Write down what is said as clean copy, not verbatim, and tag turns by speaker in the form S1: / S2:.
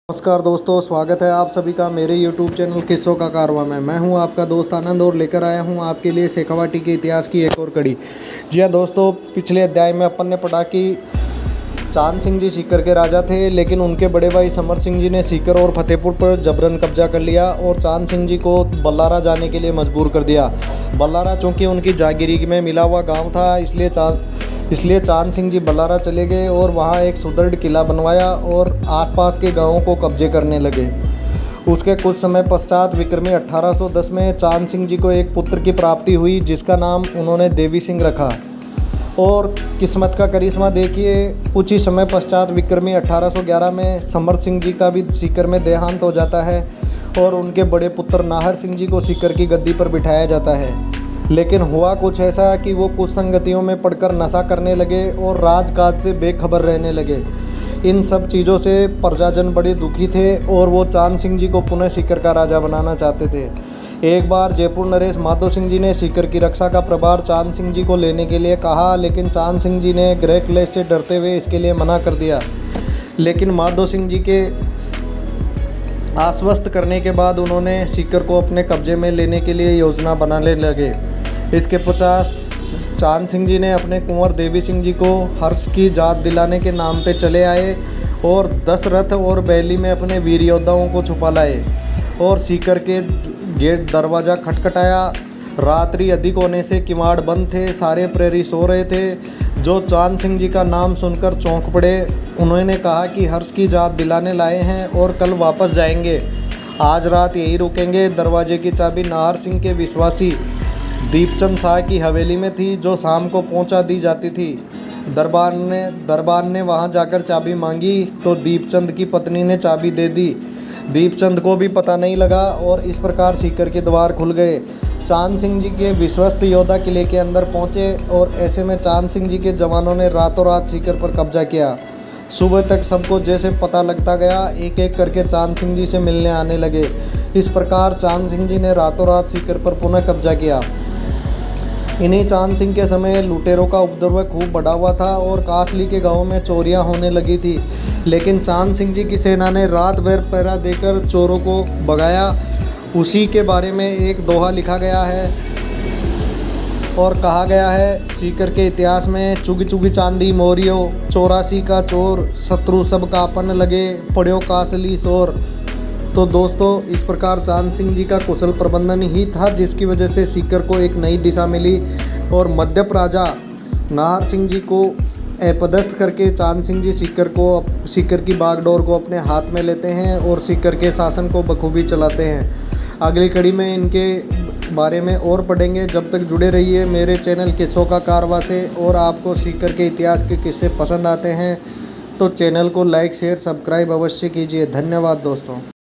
S1: नमस्कार दोस्तों, स्वागत है आप सभी का मेरे YouTube चैनल किस्सों का कारवां में। मैं हूं आपका दोस्त आनंद और लेकर आया हूं आपके लिए शेखावाटी के इतिहास की एक और कड़ी। जी हां दोस्तों, पिछले अध्याय में अपन ने पढ़ा कि चांद सिंह जी सीकर के राजा थे, लेकिन उनके बड़े भाई समर सिंह जी ने सीकर और फतेहपुर पर जबरन कब्जा कर लिया और चांद सिंह जी को बल्लारा जाने के लिए मजबूर कर दिया। बल्लारा चूँकि उनकी जागीरी में मिला हुआ गाँव था, इसलिए चांद सिंह जी बल्लारा चले गए और वहाँ एक सुदृढ़ किला बनवाया और आसपास के गांवों को कब्जे करने लगे। उसके कुछ समय पश्चात विक्रमी 1810 में चांद सिंह जी को एक पुत्र की प्राप्ति हुई, जिसका नाम उन्होंने देवी सिंह रखा। और किस्मत का करिश्मा देखिए, कुछ ही समय पश्चात विक्रमी 1811 में समर सिंह जी का भी सीकर में देहांत हो जाता है और उनके बड़े पुत्र नाहर सिंह जी को सीकर की गद्दी पर बिठाया जाता है। लेकिन हुआ कुछ ऐसा कि वो कुछ संगतियों में पड़कर नशा करने लगे और राजकाज से बेखबर रहने लगे। इन सब चीज़ों से प्रजाजन बड़े दुखी थे और वो चांद सिंह जी को पुनः सीकर का राजा बनाना चाहते थे। एक बार जयपुर नरेश माधो सिंह जी ने सीकर की रक्षा का प्रभार चांद सिंह जी को लेने के लिए कहा, लेकिन चांद सिंह जी ने गृह क्लेश से डरते हुए इसके लिए मना कर दिया। लेकिन माधो सिंह जी के आश्वस्त करने के बाद उन्होंने सीकर को अपने कब्जे में लेने के लिए योजना बनाने लगे। इसके पश्चात चांद सिंह जी ने अपने कुंवर देवी सिंह जी को हर्ष की जात दिलाने के नाम पे चले आए और 10 रथ और बैली में अपने वीर योद्धाओं को छुपा लाए और सीकर के गेट दरवाज़ा खटखटाया। रात्रि अधिक होने से किवाड़ बंद थे, सारे प्रहरी सो रहे थे, जो चांद सिंह जी का नाम सुनकर चौंक पड़े। उन्होंने कहा कि हर्ष की जात दिलाने लाए हैं और कल वापस जाएंगे, आज रात यहीं रुकेंगे। दरवाजे की चाबी नाहर सिंह के विश्वासी दीपचंद शाह की हवेली में थी, जो शाम को पहुंचा दी जाती थी। दरबार ने वहां जाकर चाबी मांगी तो दीपचंद की पत्नी ने चाबी दे दी। दीपचंद को भी पता नहीं लगा और इस प्रकार सीकर के द्वार खुल गए। चांद सिंह जी के विश्वस्त योद्धा किले के अंदर पहुंचे और ऐसे में चांद सिंह जी के जवानों ने रातों रात सीकर पर कब्जा किया। सुबह तक सबको जैसे पता लगता गया, एक एक करके चांद सिंह जी से मिलने आने लगे। इस प्रकार चांद सिंह जी ने रातों रात सीकर पर पुनः कब्जा किया। इन्हीं चांद सिंह के समय लुटेरों का उपद्रव खूब बढ़ा हुआ था और कासली के गांव में चोरियां होने लगी थी, लेकिन चांद सिंह जी की सेना ने रात भर पहरा देकर चोरों को भगाया। उसी के बारे में एक दोहा लिखा गया है और कहा गया है, सीकर के इतिहास में चुगी चुगी चांदी मोरियो, 84 का चोर, शत्रु सब कापन लगे, पड़्यो कासली शोर। तो दोस्तों, इस प्रकार चांद सिंह जी का कुशल प्रबंधन ही था जिसकी वजह से सीकर को एक नई दिशा मिली और मध्यप राजा नाहर सिंह जी को अपदस्थ करके चांद सिंह जी सीकर की बागडोर को अपने हाथ में लेते हैं और सीकर के शासन को बखूबी चलाते हैं। अगली कड़ी में इनके बारे में और पढ़ेंगे। जब तक जुड़े रहिए मेरे चैनल किस्सों का कारवां से। और आपको सीकर के इतिहास के किस्से पसंद आते हैं तो चैनल को लाइक शेयर सब्सक्राइब अवश्य कीजिए। धन्यवाद दोस्तों।